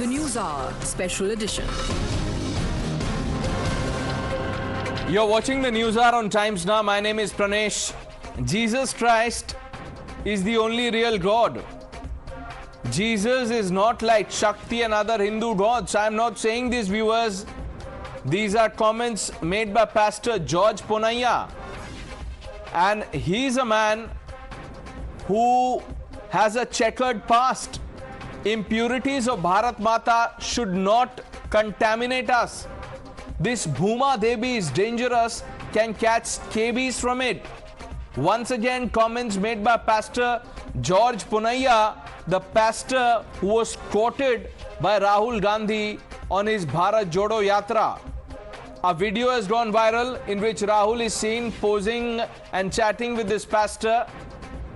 The Newshour Special Edition. You're watching the Newshour on Times Now. My name is Pranesh. Jesus Christ is the only real God. Jesus is not like Shakti and other Hindu gods. I'm not saying this, viewers. These are comments made by Pastor George Ponnaiah. And he's a man who has a checkered past. Impurities of Bharat Mata should not contaminate us. This Bhuma Devi is dangerous, can catch scabies from it. Once again, comments made by Pastor George Ponnaiah, the pastor who was quoted by Rahul Gandhi on his Bharat Jodo Yatra. A video has gone viral in which Rahul is seen posing and chatting with this pastor.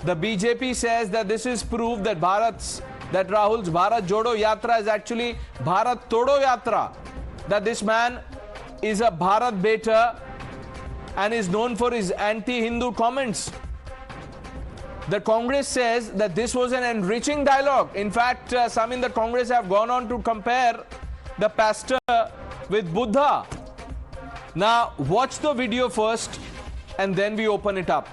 The BJP says that this is proof that Rahul's Bharat Jodo Yatra is actually Bharat Todo Yatra. That this man is a Bharat Beta and is known for his anti-Hindu comments. The Congress says that this was an enriching dialogue. In fact, some in the Congress have gone on to compare the pastor with Buddha. Now, watch the video first and then we open it up.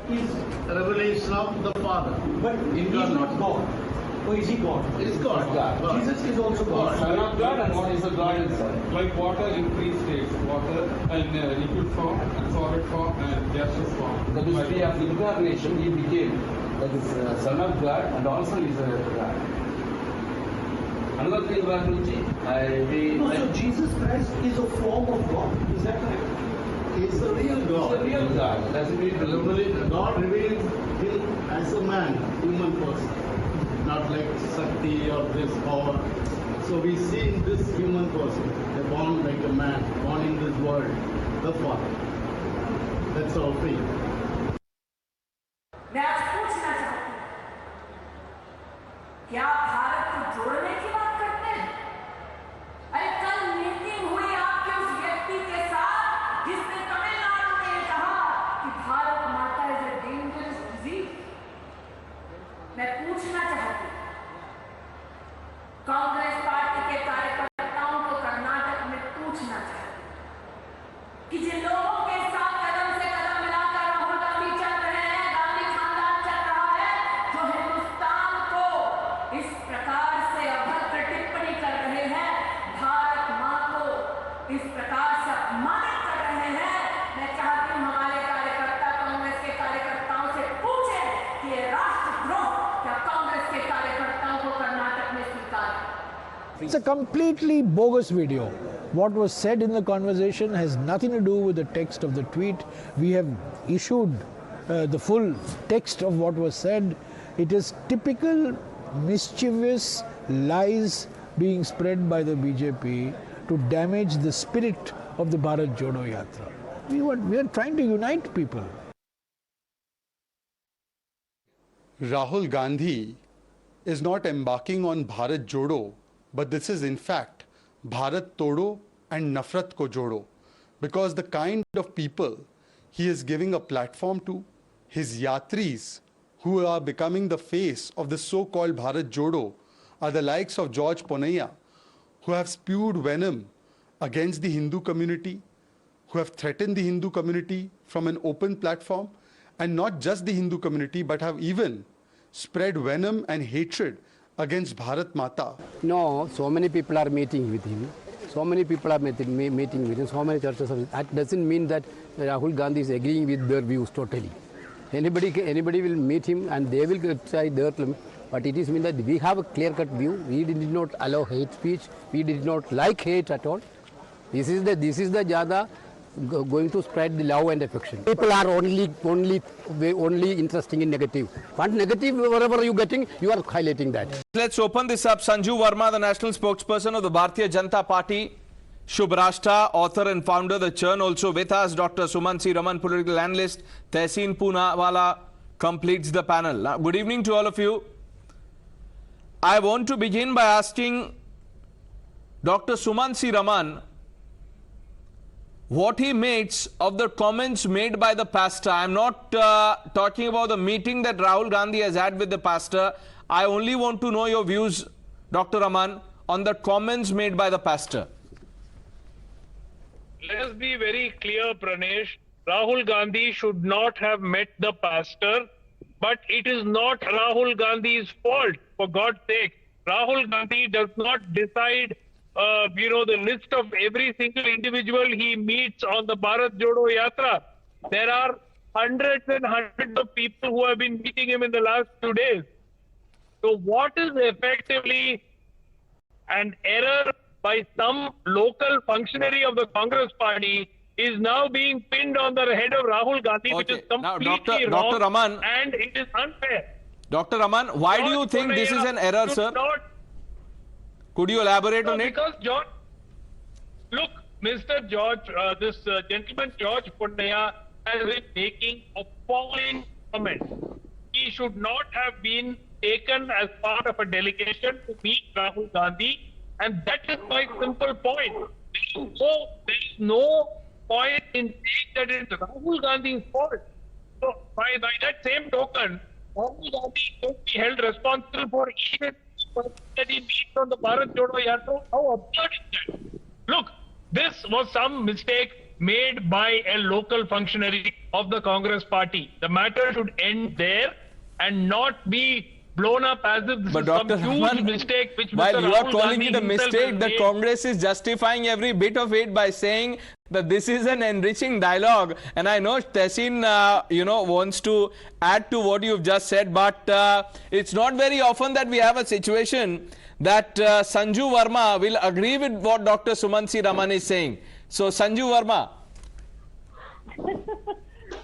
Is revelation of the Father. But he is not God. Or is he God? Is God. God. Jesus is also God. Son of God, and what is the God inside? Like water in three states: water in liquid form, and solid form, and gaseous form. The mystery of incarnation, he became that is Son of God and also is a God. Another thing, So Jesus Christ is a form of God. Is that correct? Is the real God. the real God. That's it. God reveals him as a man, human person, not like Shakti or this power. So we see in this human person, they're born like a man, born in this world, the Father. That's our faith. मैं आज पूछना चाहती हूँ, क्या भारत को जोड़ने की बात करते हैं? अरे कल मीटिंग हुई आपके उस व्यक्ति के साथ जिसने तमिलनाडु में कहा कि भारत माता इज ए डेंजरस डिजीज। मैं पूछना चाहती हूँ, कांग्रेस पार्टी के कार्यकर्ताओं को कर्नाटक में पूछना चाहती हूँ कि जिन लोगों के साथ कदम से कदम मिलाकर राहुल गांधी चल रहे हैं, गांधी खानदान चल रहा है, जो हिंदुस्तान को इस प्रकार से अभद्र टिप्पणी कर रहे हैं, भारत मां को इस प्रकार से अपमानित कर रहे हैं। मैं चाहती हूँ हमारे कार्यकर्ता कांग्रेस के कार्यकर्ताओं से पूछें कि ये राष्ट्रद्रोह क्या कांग्रेस के कार्यकर्ताओं को कर्नाटक में स्वीकार है? It's a completely bogus video. What was said in the conversation has nothing to do with the text of the tweet. We have issued the full text of what was said. It is typical mischievous lies being spread by the BJP to damage the spirit of the Bharat Jodo Yatra. We are trying to unite people. Rahul Gandhi is not embarking on Bharat Jodo, but this is in fact Bharat Todo and Nafrat ko Jodo, because the kind of people he is giving a platform to, his yatris who are becoming the face of the so-called Bharat Jodo, are the likes of George Ponnaiah, who have spewed venom against the Hindu community, who have threatened the Hindu community from an open platform, and not just the Hindu community, but have even spread venom and hatred against Bharat Mata. No, so many people are meeting with him. So many people are meeting with him. So many churches. That doesn't mean that Rahul Gandhi is agreeing with their views totally. Anybody will meet him and they will try their limit. But it is mean that we have a clear-cut view. We did not allow hate speech. We did not like hate at all. This is the jada going to spread the love and affection. People are only interested in negative. What negative, wherever you getting, you are highlighting that. Let's open this up. Sanju Verma, the national spokesperson of the Bharatiya Janata Party, Shubrashtha, author and founder of the Churn, also with us. Dr. Sumanth Raman, political analyst. Tehseen Poonawalla completes the panel. Now, good evening to all of you. I want to begin by asking Dr. Sumanth Raman what he makes of the comments made by the pastor. I'm not talking about the meeting that Rahul Gandhi has had with the pastor. I only want to know your views, Dr. Raman, on the comments made by the pastor. Let us be very clear, Pranesh. Rahul Gandhi should not have met the pastor, but it is not Rahul Gandhi's fault, for God's sake. Rahul Gandhi does not decide, the list of every single individual he meets on the Bharat Jodo Yatra. There are hundreds and hundreds of people who have been meeting him in the last few days. So what is effectively an error by some local functionary of the Congress party is now being pinned on the head of Rahul Gandhi, which is completely wrong, Dr. Raman, and it is unfair. Dr. Raman, why do you think this is an error, sir? Could you elaborate on it? Because look, Mr. George, this gentleman George Ponnaiah has been making appalling comments. He should not have been taken as part of a delegation to meet Rahul Gandhi, and that is my simple point. There is no point in saying that it is Rahul Gandhi's fault. So by that same token, Rahul Gandhi should be held responsible for even that he meets on the Bharat Jodo Yatra. How absurd is that? Look, this was some mistake made by a local functionary of the Congress party. The matter should end there and not be blown up as if this but is Dr. some huge Raman, mistake which while Mr. you are Rahul calling Gandhi it a mistake, the Congress is justifying every bit of it by saying that this is an enriching dialogue. And I know Tehseen, wants to add to what you've just said, but it's not very often that we have a situation that Sanju Verma will agree with what Dr. Sumanth Raman is saying. So, Sanju Verma.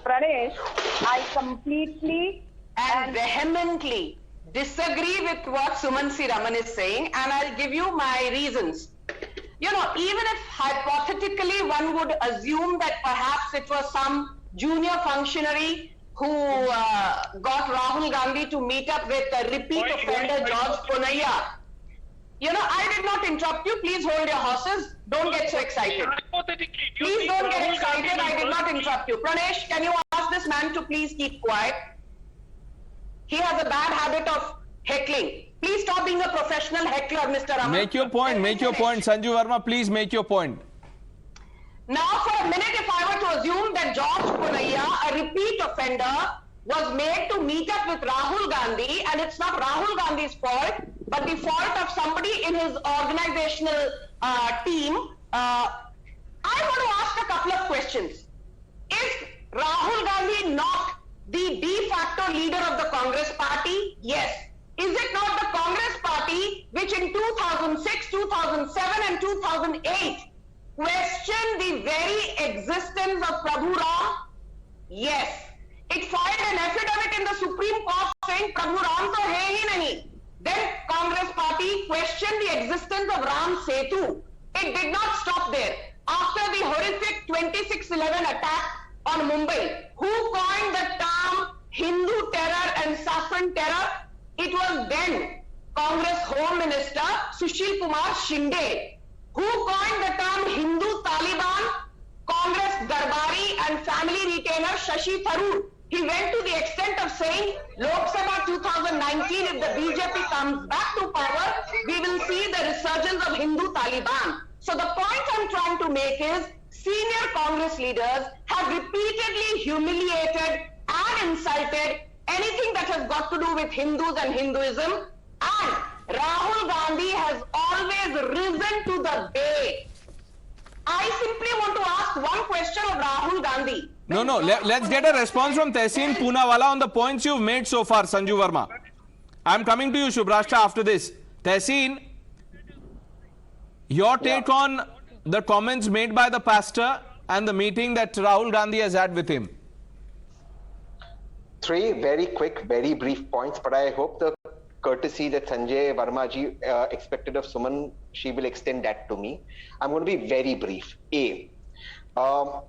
Pranesh, I completely and vehemently disagree with what Sumanth Raman is saying, and I'll give you my reasons. Even if hypothetically one would assume that perhaps it was some junior functionary who got Rahul Gandhi to meet up with a repeat offender George Ponnaiah. I did not interrupt you. Please hold your horses. Don't get so excited. Please don't get excited. I did not interrupt you. Pranesh, can you ask this man to please keep quiet? He has a bad habit of heckling. Please stop being a professional heckler, Mr. Raman. Make your point, Sanju Verma, please make your point. Now, for a minute, if I were to assume that George Ponnaiah, a repeat offender, was made to meet up with Rahul Gandhi, and it's not Rahul Gandhi's fault, but the fault of somebody in his organizational team, I want to ask a couple of questions. Is Rahul Gandhi not the de facto leader of the Congress party? Yes. Is it not the Congress party which in 2006, 2007 and 2008 questioned the very existence of Prabhu Ram? Yes. It filed an affidavit in the Supreme Court saying Prabhu Ram to hai hi nahi. Then Congress party questioned the existence of Ram Setu. It did not stop there. After the horrific 26/11 attack on Mumbai, who coined the term Hindu terror and Saffron terror? It was then Congress Home Minister Sushil Kumar Shinde who coined the term Hindu Taliban. Congress Darbari and family retainer Shashi Tharoor, he went to the extent of saying Lok Sabha 2019, if the BJP comes back to power, we will see the resurgence of Hindu Taliban. So the point I'm trying to make is senior Congress leaders have repeatedly humiliated and insulted anything that has got to do with Hindus and Hinduism, and Rahul Gandhi has always risen to the bait. I simply want to ask one question of Rahul Gandhi. No, let's get a response from Tehseen Poonawalla on the points you've made so far, Sanju Verma. I'm coming to you, Shubrashtha, after this. Tehseen, your take on the comments made by the pastor and the meeting that Rahul Gandhi has had with him. Three very quick, very brief points, but I hope the courtesy that Sanjay Verma ji expected of Suman, she will extend that to me. I'm going to be very brief.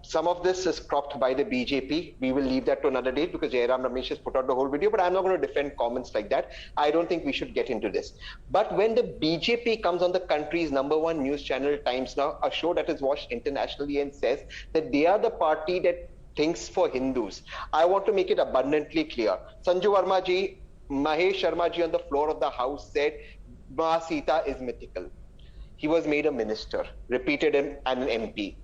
Some of this is cropped by the BJP. We will leave that to another date because Jairam Ramesh has put out the whole video, but I'm not going to defend comments like that. I don't think we should get into this. But when the BJP comes on the country's #1 news channel, Times Now, a show that is watched internationally, and says that they are the party that thinks for Hindus, I want to make it abundantly clear. Sanju Verma ji, Mahesh Sharma ji on the floor of the House said, Ma Sita is mythical. He was made a minister, repeated him and an MP.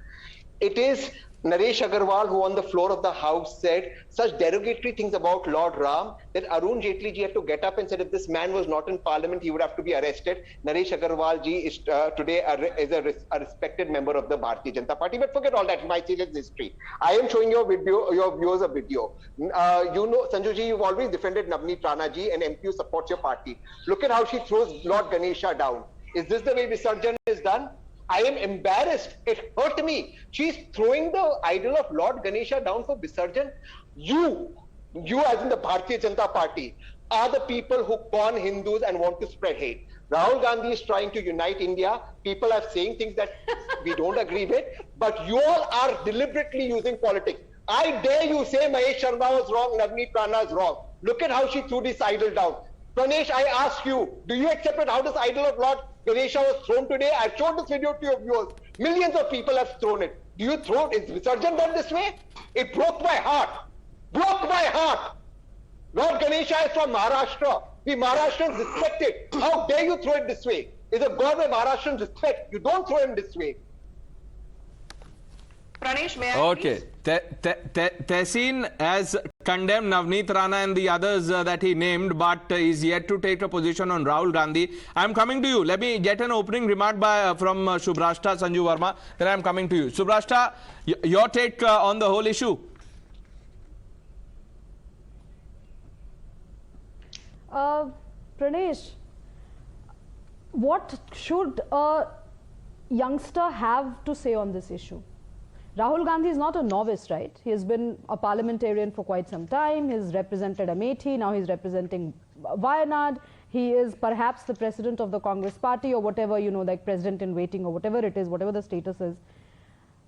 It is Naresh Agarwal who on the floor of the House said such derogatory things about Lord Ram that Arun Jaitley ji had to get up and said if this man was not in parliament, he would have to be arrested. Naresh Agarwal ji is today a respected member of the Bharatiya Janata Party. But forget all that, my serious history. I am showing your viewers a video. You know, Sanju ji, you've always defended Navneet Rana ji, and MP who supports your party. Look at how she throws Lord Ganesha down. Is this the way Visarjan is done? I am embarrassed. It hurt me. She's throwing the idol of Lord Ganesha down for Visarjan. You as in the Bharatiya Janata Party, are the people who con Hindus and want to spread hate. Rahul Gandhi is trying to unite India. People are saying things that we don't agree with, but you all are deliberately using politics. I dare you say Mahesh Sharma was wrong, Navneet Rana is wrong. Look at how she threw this idol down. Pranesh, I ask you, do you accept it how this idol of Lord Ganesha was thrown today? I've shown this video to your viewers. Millions of people have thrown it. Do you throw it? Is Visarjan done this way? It broke my heart. Broke my heart. Lord Ganesha is from Maharashtra. We Maharashtrians respect it. How dare you throw it this way? Is a god where Maharashtrians respect. You don't throw him this way. Pranesh, may I Okay. Tehseen has condemned Navneet Rana and the others that he named, but is yet to take a position on Rahul Gandhi. I am coming to you. Let me get an opening remark from Shubrashtha, Sanju Verma. Then I am coming to you. Shubrashtha, your take on the whole issue. Pranesh, what should a youngster have to say on this issue? Rahul Gandhi is not a novice, right? He has been a parliamentarian for quite some time. He's represented Amethi. Now he's representing Wayanad. He is perhaps the president of the Congress party or whatever, you know, like president in waiting or whatever it is, whatever the status is.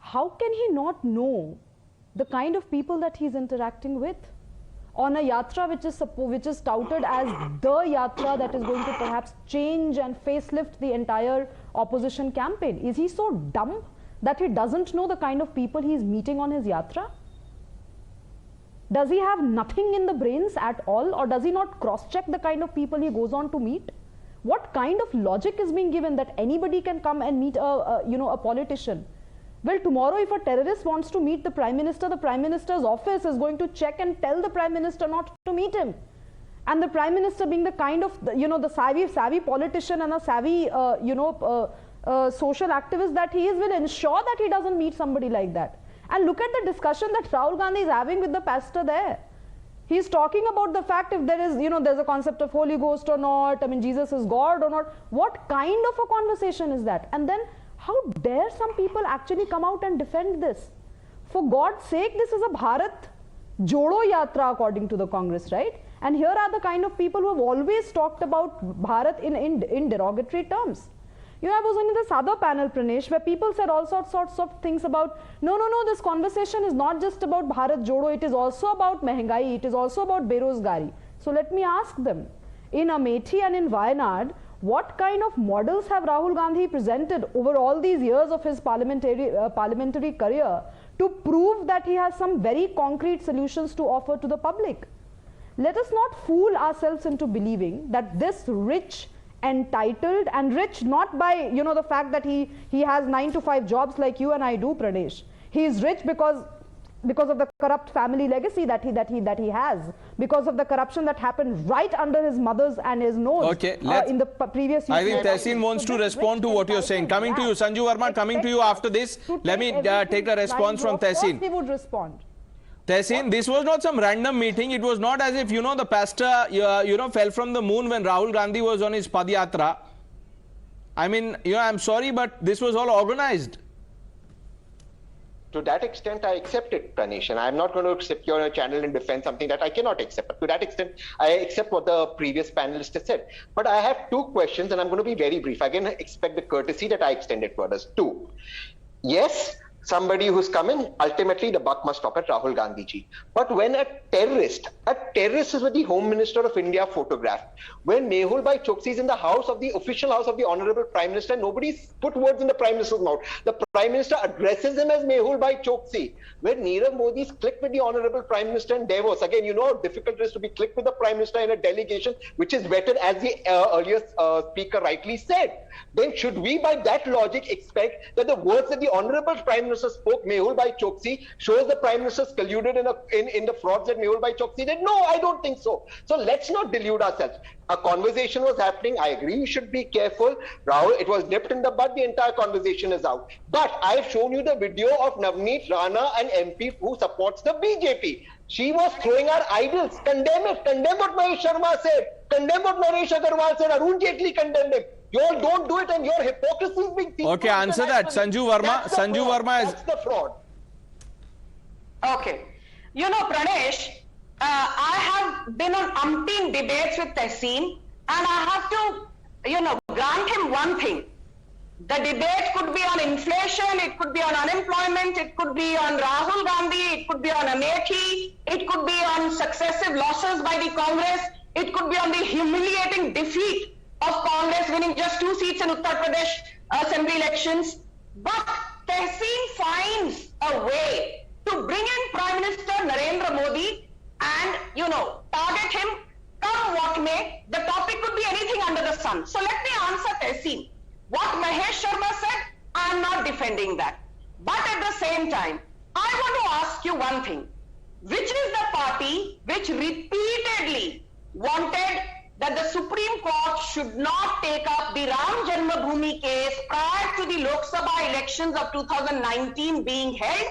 How can he not know the kind of people that he's interacting with on a yatra which is touted as the yatra that is going to perhaps change and facelift the entire opposition campaign? Is he so dumb that he doesn't know the kind of people he is meeting on his yatra? Does he have nothing in the brains at all, or does he not cross-check the kind of people he goes on to meet? What kind of logic is being given that anybody can come and meet a politician? Well, tomorrow if a terrorist wants to meet the Prime Minister's office is going to check and tell the Prime Minister not to meet him. And the Prime Minister, being the kind of, the savvy politician and a savvy, social activist that he is, will ensure that he doesn't meet somebody like that. And look at the discussion that Rahul Gandhi is having with the pastor there. He's talking about the fact if there is, there's a concept of Holy Ghost or not, I mean, Jesus is God or not. What kind of a conversation is that? And then how dare some people actually come out and defend this? For God's sake, this is a Bharat Jodo Yatra according to the Congress, right? And here are the kind of people who have always talked about Bharat in derogatory terms. I was on this other panel, Pranesh, where people said all sorts of things about, no, this conversation is not just about Bharat Jodo, it is also about Mehengai, it is also about Berozgari. So let me ask them, in Amethi and in Wayanad, what kind of models have Rahul Gandhi presented over all these years of his parliamentary career to prove that he has some very concrete solutions to offer to the public? Let us not fool ourselves into believing that this rich, entitled, and rich not by the fact that he has 9-to-5 jobs like you and I do, Pranesh. He is rich because of the corrupt family legacy that he has, because of the corruption that happened right under his mother's and his nose. Okay, in the previous. I think Tehseen wants to respond to what you're saying. Coming to you, Sanju Verma. Coming to you after this. Let me take a response from Tehseen. He would respond. Tehseen, this was not some random meeting. It was not as if, the pastor, fell from the moon when Rahul Gandhi was on his Padyatra. I mean, I'm sorry, but this was all organized. To that extent, I accept it, Pranesh, and I'm not going to sit here on a channel and defend something that I cannot accept. But to that extent, I accept what the previous panelist has said. But I have two questions, and I'm going to be very brief. Again, expect the courtesy that I extended to others. Two, yes, somebody who's coming, ultimately the buck must stop at Rahul Gandhi ji. But when a terrorist is with the Home Minister of India photographed, when Mehul Bhai Choksi is in the official house of the Honorable Prime Minister, nobody's put words in the Prime Minister's mouth. The Prime Minister addresses him as Mehul Bhai Choksi. When Nirav Modi's clicked with the Honorable Prime Minister in Davos, again, you know how difficult it is to be clicked with the Prime Minister in a delegation, which is vetted, as the earlier speaker rightly said. Then should we, by that logic, expect that the words that the Honorable Prime Minister spoke, Mehul Bhai Choksi, shows the Prime Minister's colluded in the frauds that Mehul Bhai Choksi did? No, I don't think so. So let's not delude ourselves. A conversation was happening. I agree we should be careful. Rahul, it was nipped in the bud. The entire conversation is out. But I've shown you the video of Navneet Rana, an MP who supports the BJP. She was throwing our idols. Condemn it. Condemn what Mahesh Sharma said. Condemn what Naresh Agarwal said. Arun Jaitley condemned it. You all don't do it, and your hypocrisy is being seen. Okay, answer that. Sanju Verma. Sanju Verma is... That's the fraud. Okay. You know, Pranesh, I have been on umpteen debates with Tehseen, and I have to, grant him one thing. The debate could be on inflation, it could be on unemployment, it could be on Rahul Gandhi, it could be on Amethi, it could be on successive losses by the Congress, it could be on the humiliating defeat of Congress winning just 2 seats in Uttar Pradesh assembly elections. But Tehseen finds a way to bring in Prime Minister Narendra Modi and, target him, come what may. The topic could be anything under the sun. So let me answer Tehseen. What Mahesh Sharma said, I am not defending that. But at the same time, I want to ask you one thing. Which is the party which repeatedly wanted that the Supreme Court should not take up the Ram Janmbhoomi case prior to the Lok Sabha elections of 2019 being held?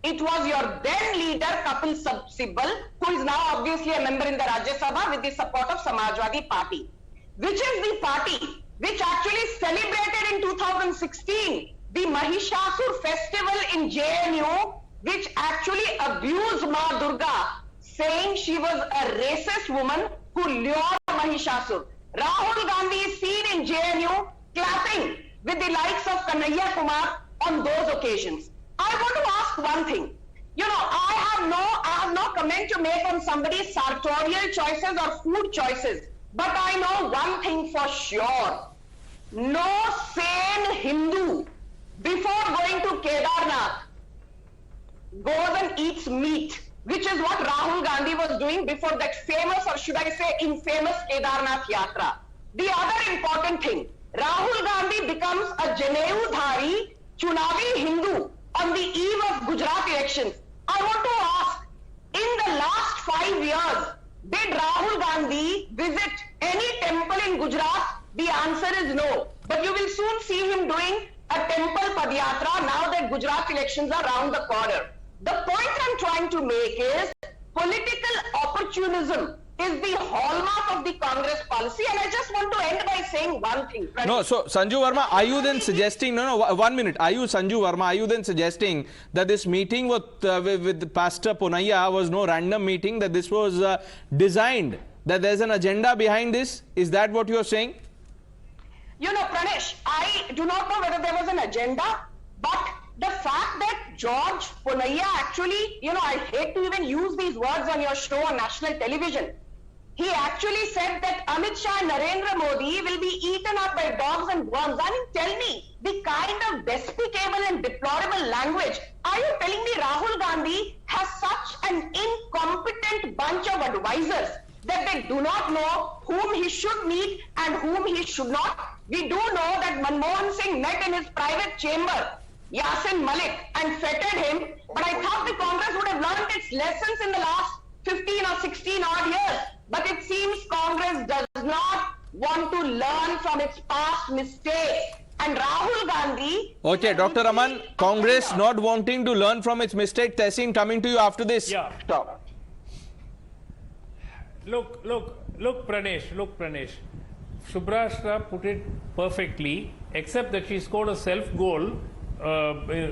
It was your then leader, Kapil Sibal, who is now obviously a member in the Rajya Sabha with the support of Samajwadi Party. Which is the party which actually celebrated in 2016 the Mahishasur festival in JNU, which actually abused Ma Durga, saying she was a racist woman who lured Mahishasur. Rahul Gandhi is seen in JNU clapping with the likes of Kanhaiya Kumar on those occasions. I want to ask one thing. I have no comment to make on somebody's sartorial choices or food choices. But I know one thing for sure. No sane Hindu, before going to Kedarnath, goes and eats meat, which is what Rahul Gandhi was doing before that famous, or should I say infamous, Kedarnath Yatra. The other important thing, Rahul Gandhi becomes a Janeudhari, Chunavi Hindu on the eve of Gujarat elections. I want to ask, in the last 5 years, did Rahul Gandhi visit any temple in Gujarat? The answer is no. But you will soon see him doing a temple Padyatra now that Gujarat elections are round the corner. The point I'm trying to make is political opportunism is the hallmark of the Congress policy, and I just want to end by saying one thing. No, so Sanju Verma, are you then suggesting, no, 1 minute, Sanju Verma, are you then suggesting that this meeting with Pastor Ponnaiah was no random meeting, that this was designed, that there's an agenda behind this? Is that what you're saying? Pranesh, I do not know whether there was an agenda, but the fact that George Ponnaiah actually, I hate to even use these words on your show on national television. He actually said that Amit Shah and Narendra Modi will be eaten up by dogs and worms. I mean, tell me, the kind of despicable and deplorable language. Are you telling me Rahul Gandhi has such an incompetent bunch of advisors that they do not know whom he should meet and whom he should not? We do know that Manmohan Singh met in his private chamber Yasin Malik and feted him, but I thought the Congress would have learned its lessons in the last 15 or 16 odd years. But it seems Congress does not want to learn from its past mistakes. And Rahul Gandhi... Okay, Dr. Raman, Congress not wanting to learn from its mistake. Tehseen, coming to you after this. Yeah. Stop. Look, Pranesh. Shubrashtha put it perfectly, except that she scored a self-goal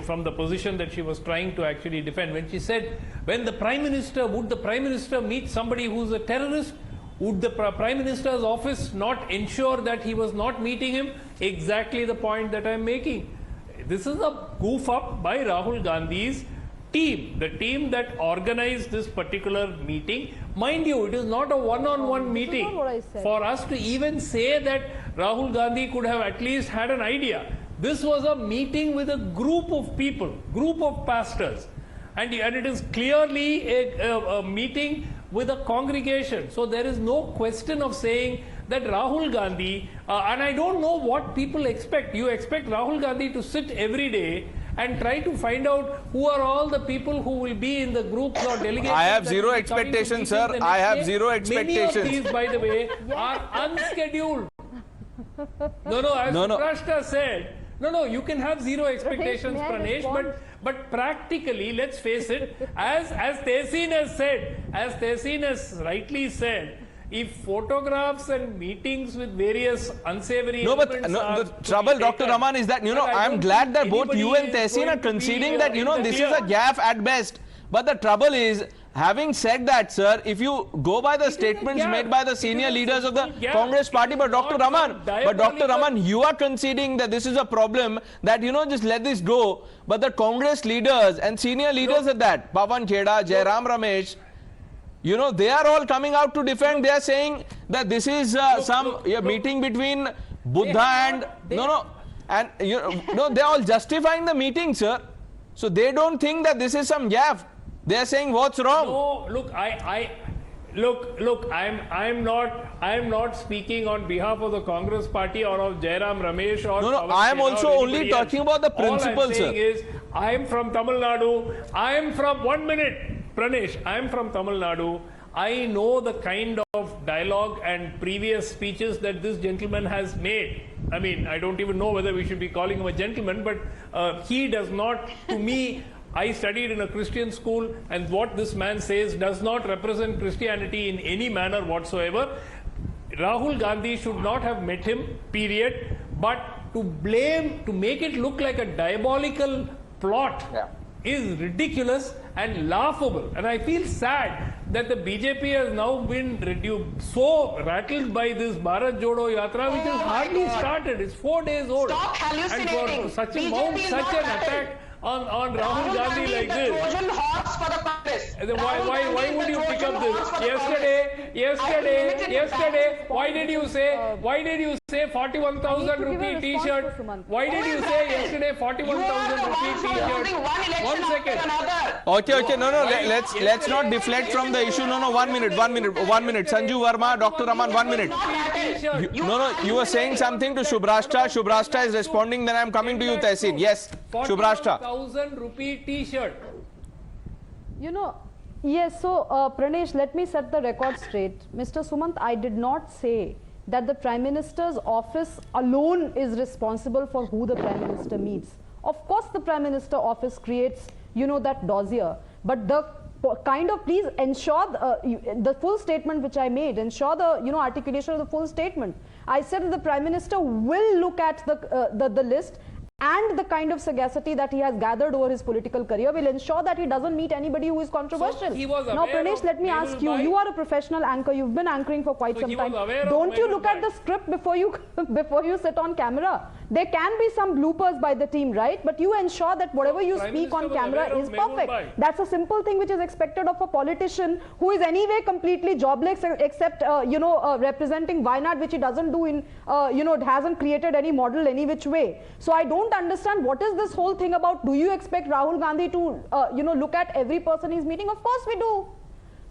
from the position that she was trying to actually defend. When she said, would the Prime Minister meet somebody who's a terrorist? Would the Prime Minister's office not ensure that he was not meeting him? Exactly the point that I'm making. This is a goof up by Rahul Gandhi's team, the team that organized this particular meeting. Mind you, it is not a one-on-one meeting. For us to even say that Rahul Gandhi could have at least had an idea. This was a meeting with a group of people, group of pastors. And it is clearly a meeting with a congregation. So there is no question of saying that Rahul Gandhi, and I don't know what people expect. You expect Rahul Gandhi to sit every day and try to find out who are all the people who will be in the groups or delegations. I have zero expectations, sir. I have zero expectations. Many of these, by the way, are unscheduled. As Shubrashtha said, you can have zero expectations, Pranesh, but practically, let's face it, as Tehseen has rightly said, if photographs and meetings with various unsavory the trouble, Dr. Raman, is that, I'm glad that both you and Tehseen are conceding that, this is a gaffe at best. But the trouble is, having said that, sir, if you go by the statements made by the senior leaders of the Congress party, but Dr. Raman, you are conceding that this is a problem, that, just let this go. But the Congress leaders and senior leaders at that, Pawan Kheda, Jairam Ramesh, they are all coming out to defend. They are saying that this is meeting between Buddha and they are all justifying the meeting, sir. So they don't think that this is some gaffe. They are saying what's wrong. No, look, I'm not speaking on behalf of the Congress party or of Jairam Ramesh or I am also only talking about the principle, sir. All I'm saying is, I am from Tamil Nadu. 1 minute. Pranesh, I am from Tamil Nadu. I know the kind of dialogue and previous speeches that this gentleman has made. I mean, I don't even know whether we should be calling him a gentleman, but he does not, to me, I studied in a Christian school, and what this man says does not represent Christianity in any manner whatsoever. Rahul Gandhi should not have met him, period. But to make it look like a diabolical plot is ridiculous and laughable. And I feel sad that the BJP has now been so rattled by this Bharat Jodo Yatra, which has hardly started. It's 4 days old. Stop hallucinating. And for such an attack on Rahul Gandhi like this. Trojan horse for the Congress. Why would you pick up this? Yesterday, why did you say 41,000 rupee t-shirt? Why did you say yesterday 41,000 rupee t-shirt? 1 second. Okay, let's not deflect from the issue. 1 minute. Sanju, Verma, Dr. Raman, 1 minute. You were saying something to Shubrashtha. Shubrashtha is responding, then I am coming to you, Tehseen. Yes, Shubrashtha. 1,000 rupee t-shirt. Yes, so Pranesh, let me set the record straight. Mr. Sumanth, I did not say that the Prime Minister's office alone is responsible for who the Prime Minister meets. Of course, the Prime Minister office creates, that dossier. But the please ensure the full statement which I made, ensure the, articulation of the full statement. I said that the Prime Minister will look at the list, and the kind of sagacity that he has gathered over his political career will ensure that he doesn't meet anybody who is controversial. So he was now, Pranesh, let me ask you, you are a professional anchor, you've been anchoring for quite some time. Don't you look at the script before you sit on camera? There can be some bloopers by the team, right? But you ensure that whatever you speak on camera is perfect. That's a simple thing which is expected of a politician who is anyway completely jobless, except, representing Wayanad, which he doesn't do in, it hasn't created any model any which way. So I don't understand what is this whole thing about. Do you expect Rahul Gandhi to, look at every person he's meeting? Of course we do.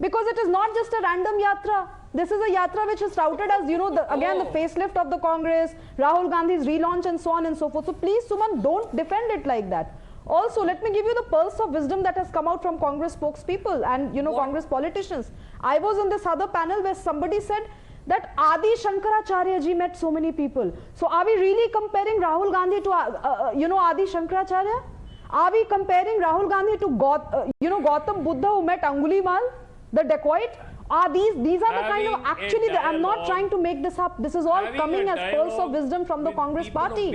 Because it is not just a random yatra. This is a yatra which is touted as, again, the facelift of the Congress, Rahul Gandhi's relaunch and so on and so forth. So please, Suman, don't defend it like that. Also, let me give you the pulse of wisdom that has come out from Congress spokespeople and, Congress politicians. I was in this other panel where somebody said that Adi Shankaracharya ji met so many people. So are we really comparing Rahul Gandhi to, Adi Shankaracharya? Are we comparing Rahul Gandhi to Gautam Buddha who met Angulimal, the dacoit? Are these are the kind of, actually, I'm not trying to make this up. This is all coming as pearls of wisdom from the Congress party.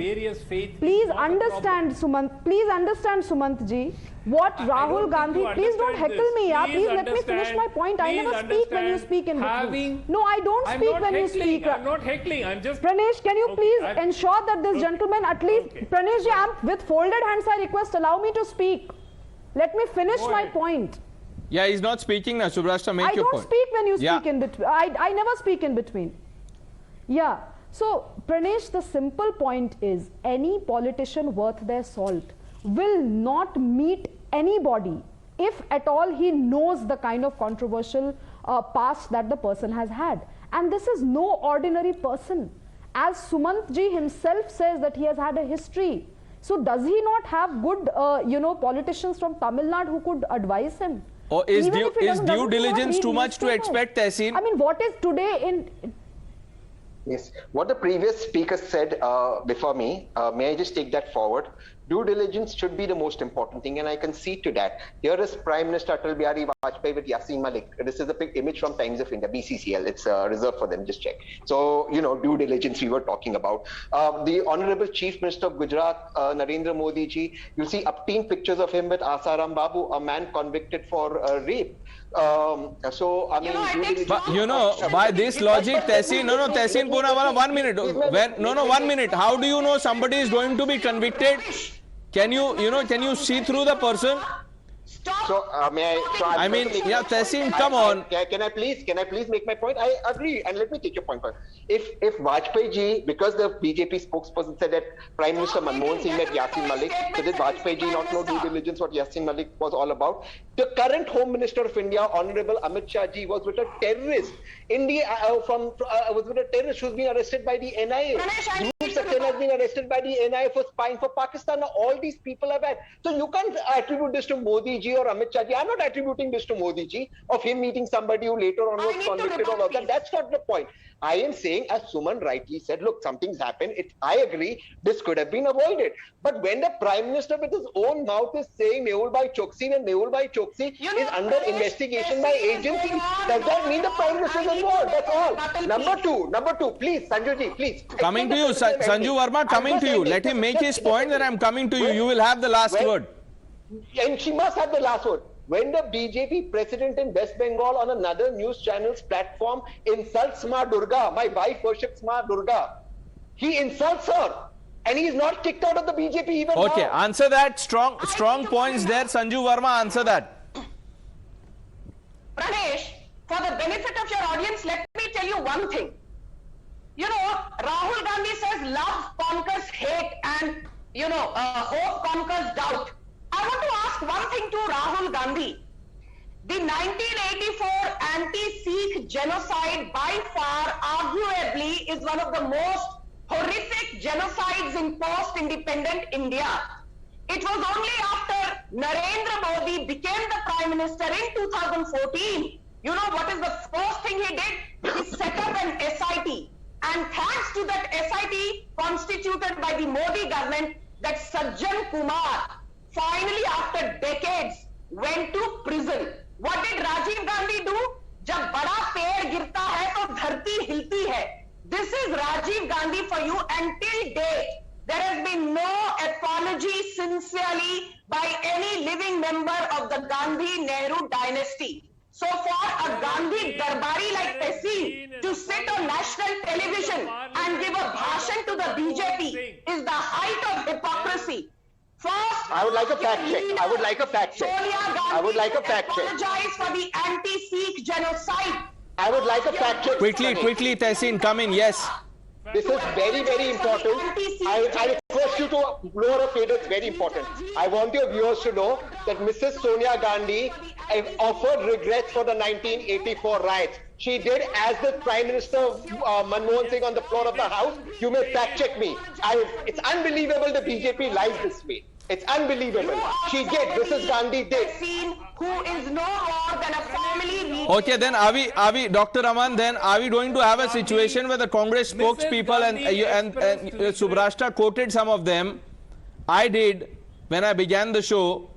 Please understand, Sumanth ji, what Rahul Gandhi, please don't heckle me, please let me finish my point. I never speak when you speak in between. No, I don't speak when you speak. I'm not heckling, I'm just... Pranesh, can you please ensure that this gentleman, at least, Pranesh ji, with folded hands I request, allow me to speak. Let me finish my point. Yeah, he's not speaking now. Shubrashtha, make your point. I don't speak when you speak in between. I never speak in between. Yeah. So, Pranesh, the simple point is any politician worth their salt will not meet anybody if at all he knows the kind of controversial past that the person has had. And this is no ordinary person. As Sumanth ji himself says that he has had a history. So does he not have good, politicians from Tamil Nadu who could advise him? Or is due diligence too much to expect, Tehseen? I mean, what is today in... Yes, what the previous speaker said before me, may I just take that forward? Due diligence should be the most important thing, and I concede to that. Here is Prime Minister Atal Bihari Vajpayee with Yassin Malik. This is a big image from Times of India, BCCL. It's reserved for them, just check. So, due diligence we were talking about. The Honorable Chief Minister of Gujarat, Narendra Modi ji, you'll see upteen pictures of him with Asaram Babu, a man convicted for rape. So, I mean, but, by this logic, Tehseen, Tehseen Poonawalla, 1 minute. 1 minute. How do you know somebody is going to be convicted? Can you see through the person? So, may I? So I mean, yeah, Tehseen, come on. Can I please make my point? I agree, and let me take your point first. If Vajpayee ji, because the BJP spokesperson said that Prime Minister Manmohan Singh met Yassin Malik, so did Vajpayee ji not know due diligence what Yassin Malik was all about? The current Home Minister of India, Honorable Amit Shah ji, was with a terrorist. Was with a terrorist who's been arrested by the NIA. Saxena has been arrested by the NIA for spying for Pakistan. Now, all these people are bad. So you can't attribute this to Modi ji or Amit Shah ji. I'm not attributing this to Modi ji of him meeting somebody who later on was convicted of all that. That's not the point. I am saying, as Suman rightly said, look, something's happened. I agree, this could have been avoided. But when the Prime Minister with his own mouth is saying Mehul Bhai Choksi and Mehul Bhai Choksi is under investigation by agencies, does that mean the Prime Minister is involved? That's all. Number two, please, Sanju ji, please. Coming to you, Sanju Verma, coming to you. Let him make his point, then I'm coming to you. You will have the last word. And she must have the last word. When the BJP president in West Bengal on another news channel's platform insults Ma Durga, my wife worships Ma Durga, he insults her and he is not kicked out of the BJP even now. Okay, answer that. Strong points there. Sanju Verma, answer that. Pranesh, for the benefit of your audience, let me tell you one thing. Rahul Gandhi says love conquers hate and, hope conquers doubt. I want to ask one thing to Rahul Gandhi. The 1984 anti-Sikh genocide by far arguably is one of the most horrific genocides in post-independent India. It was only after Narendra Modi became the Prime Minister in 2014. You know what is the first thing he did? He set up an SIT. And thanks to that SIT constituted by the Modi government, that Sajjan Kumar finally after decades went to prison. What did Rajiv Gandhi do? जब बड़ा पेड़ गिरता है तो धरती हिलती है. This is Rajiv Gandhi for you. Until date, there has been no apology sincerely by any living member of the Gandhi-Nehru dynasty. So for a Gandhi Darbari like Tehseen to sit on national television and give a bhashan to the BJP is the height of hypocrisy. First, I would like a fact check. I would like a fact check. I would like a fact check. Apologize for the anti-Sikh genocide. I would like a fact check. Quickly, Tehseen, come in. Yes. This is very, very important. I request you to lower a fader. It's very important. I want your viewers to know that Mrs. Sonia Gandhi offered regrets for the 1984 riots. She did, as the Prime Minister Manmohan Singh on the floor of the House. You may fact check me. It's unbelievable the BJP lies this way. It's unbelievable. She did. Mrs. Gandhi did. Who is no more than a family. Okay, then are we, Dr. Raman, then are we going to have a situation where the Congress spokespeople and Shubrashtha quoted some of them? I did when I began the show.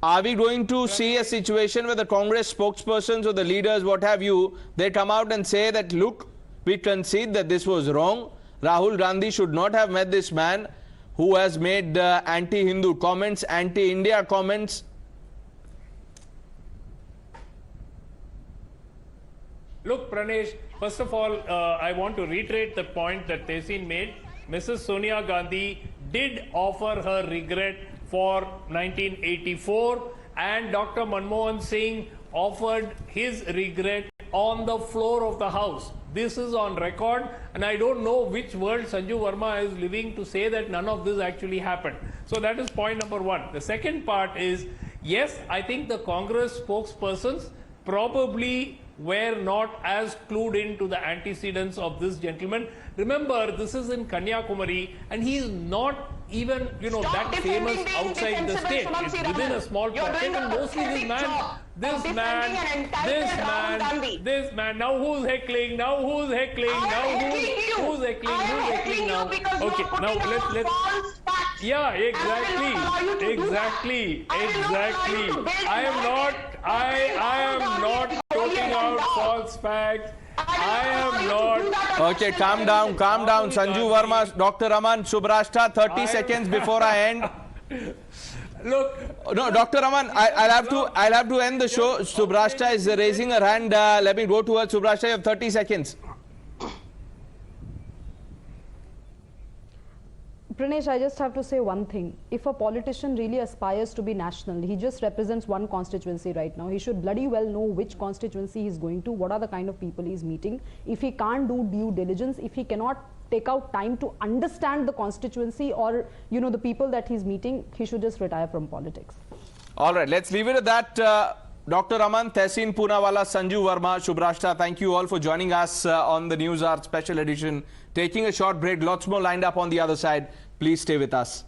Are we going to see a situation where the Congress spokespersons or the leaders, what have you, they come out and say that, look, we concede that this was wrong. Rahul Gandhi should not have met this man who has made anti-Hindu comments, anti-India comments. Look, Pranesh, first of all, I want to reiterate the point that Tehseen made. Mrs. Sonia Gandhi did offer her regret for 1984, and Dr. Manmohan Singh offered his regret on the floor of the House. This is on record, and I don't know which world Sanju Verma is living to say that none of this actually happened. So that is point number one. The second part is, yes, I think the Congress spokespersons probably were not as clued into the antecedents of this gentleman. Remember, this is in Kanyakumari, and he is not even, that famous outside the state. It's within a small pocket, and mostly this man, now who's heckling, who's heckling now? Okay, now let's, yeah, exactly. I am not putting out false facts. I am not. Okay, calm down, Sanju Verma, Dr. Raman, Shubrashtha, 30 seconds before I end. Look. No, Dr. Raman, I'll have to end the show. Shubrashtha is raising her hand. Let me go to her. Shubrashtha, you have 30 seconds. Pranesh, I just have to say one thing. If a politician really aspires to be national, he just represents one constituency right now. He should bloody well know which constituency he's going to, what are the kind of people he's meeting. If he can't do due diligence, if he cannot take out time to understand the constituency or, the people that he's meeting, he should just retire from politics. All right, let's leave it at that. Dr. Raman, Tehseen Poonawalla, Sanju Verma, Shubrashtha, thank you all for joining us on the News Hour Special Edition. Taking a short break, lots more lined up on the other side. Please stay with us.